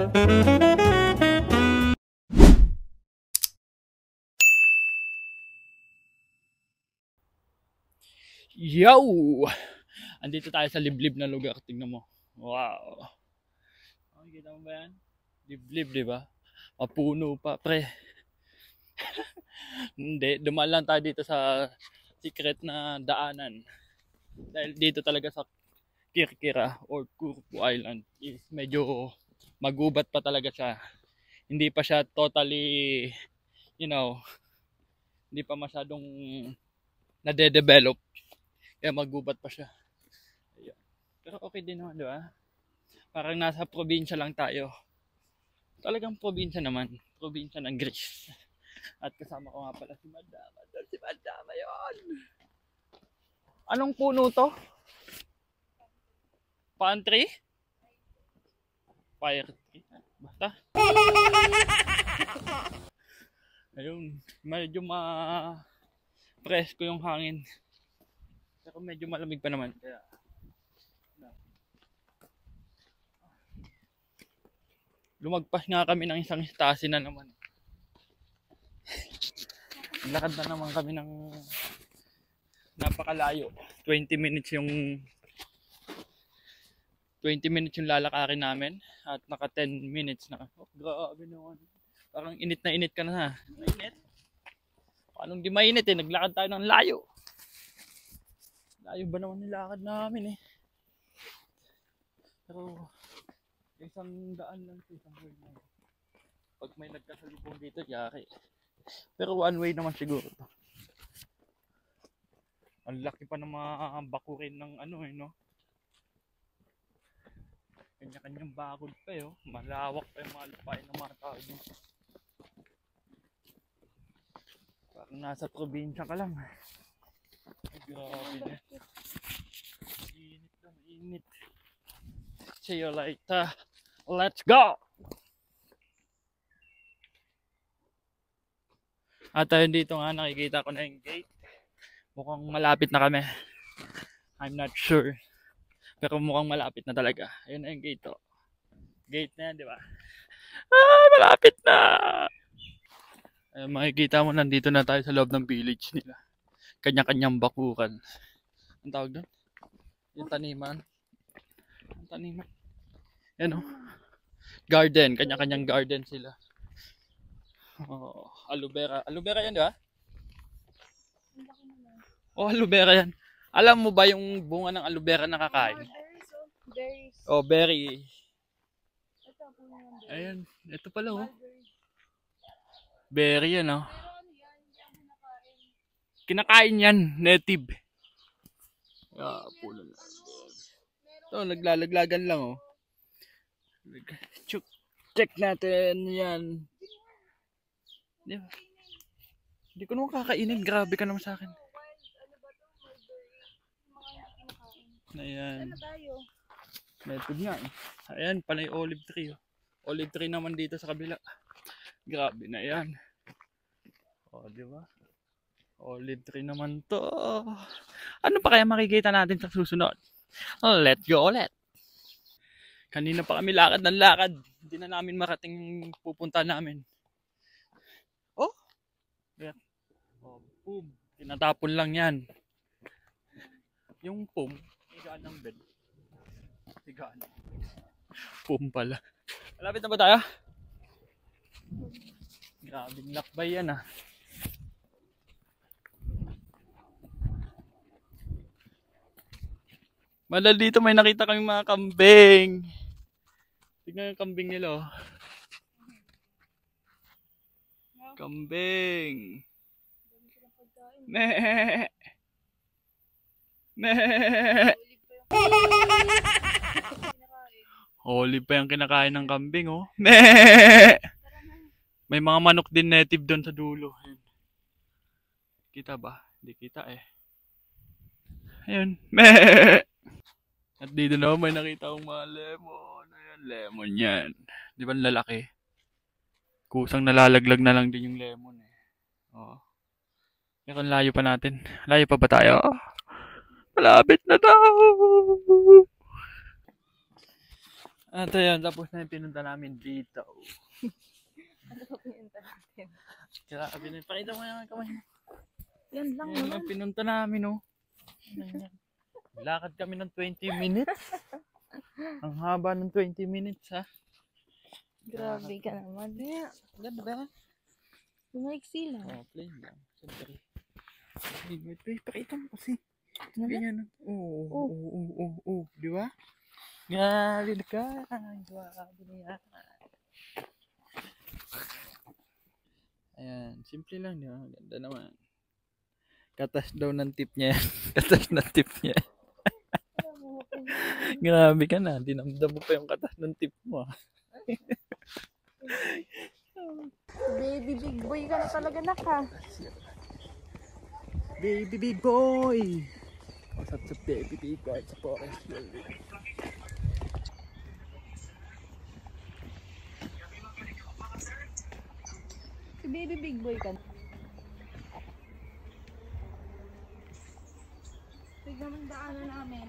Yo! Andito tayo sa liblib na lugar. Tingnan mo. Wow. Kita mo ba yan? Liblib, di ba? Mapuno pa, pre. Hindi, dumaan lang tayo dito sa secret na daanan. Dahil dito talaga sa Kirkira or Kurku Island is medyo magubat pa talaga siya. Hindi pa siya totally, hindi pa masyadong nade-develop. Kaya magubat pa siya. Ayan. Pero okay din naman, di ba? Parang nasa probinsya lang tayo. Talagang probinsya naman. Probinsya ng Greece. At kasama ko nga pala si Madama. Si Madama yun! Anong puno to? Palm tree? Fire tree? Basta. Ayun. Medyo presko yung hangin. Pero medyo malamig pa naman. Kaya lumagpas nga kami ng isang stasi na naman. Lakad na naman kami ng napakalayo. 20 minutes yung lalakarin namin. At naka 10 minutes na. Oh, grabe naman. Parang init na init ka na. Mainit? Paano di mainit eh? Naglakad tayo ng layo. Layo ba naman nilakad namin eh. Pero isang daan lang ito, isang way lang. Pag may nagkasalubong dito, yari. Pero one way naman siguro to. Ang laki pa ng mga bakurin ng no? Kanya-kanyang bakod pa yun. Malawak pa yung mga lupain ng mga tao dito. Parang nasa probinsya ka lang. Grabe na. Init na, init. See you later. Let's go! At ayun dito nga nakikita ko na yung gate. Mukhang malapit na kami. I'm not sure. Pero mukhang malapit na talaga. Ayun na yung gate to. Gate na yan, di ba? Ah, malapit na! Ayun, makikita mo nandito na tayo sa loob ng village nila. Kanya-kanyang bakuran. Ang tawag doon? Yung taniman. Yung taniman. Yan o. Garden. Kanya-kanyang garden sila. Oh, aloe vera. Aloe vera yan, di ba? Oh, aloe vera yan. Alam mo ba yung bunga ng aloe vera nakakain? Berries. Oh, berry. Ayan. Ito pala oh. Berry yan oh. Kinakain yan. Native. Ah, pula na. Ito, naglalaglagan lang oh. Check natin yan. Hindi ko naman kakainin. Grabe ka naman sa akin. Ayan. Native nga eh. Ayan, pala yung olive tree oh. Olive tree naman dito sa kabila. Grabe na yan. O, di ba? Olive tree naman to. Ano pa kaya makikita natin sa susunod? Let's go ulit. Kanina pa kami lakad ng lakad. Hindi na namin marating pupunta namin. Oh! Yan. Oh, boom. Tinatapon lang yan. Yung pum, higaan ng bed. Higaan. Pum pala. Malapit na ba tayo? Grabing lakbay yan ah. Madal dito may nakita kaming mga kambing. Tignan yung kambing nila oh. Kambing. Meh. Meh. Olive pa yung kinakain ng kambing oh. Meh. May mga manok din native doon sa dulo. Ayun. Kita ba? Hindi kita eh. Ayun. Meh. At dito na may nakita akong mga lemon. Ayan, lemon yan. Di ba lalaki? Kusang nalalaglag na lang din yung lemon eh. Oo. Kaya kung layo pa natin. Layo pa ba tayo? Malapit na daw. At ayun, tapos na yung pinunta namin dito. Ano pa pinunta natin? Grabe na. Pakita mo yung kamay mo. Yan lang Yan naman. ang pinunta namin, oh. Ayan. Lakad kami ng 20 minutes. Ang haba ng 20 minutes, ha? Grabe ka naman. Ganda. Sumaiksi lang. Oh, plain lang. Siyempre. Wait, pakita mo kasi. Ano ba? Ganyan. Oo. Di ba? Grabe ka. Grabe niya. Ayan. Simple lang, di ba? Ganda naman. Katas daw ng tip niya. Katas ng tip niya. Grabe ka na. Dinamdam mo pa yung katas ng tip mo. Baby big boy ka na talaga naka. Baby big boy! What's up sa baby big boy sa forest building? Si baby big boy ka. Tignan mo yung daanan namin.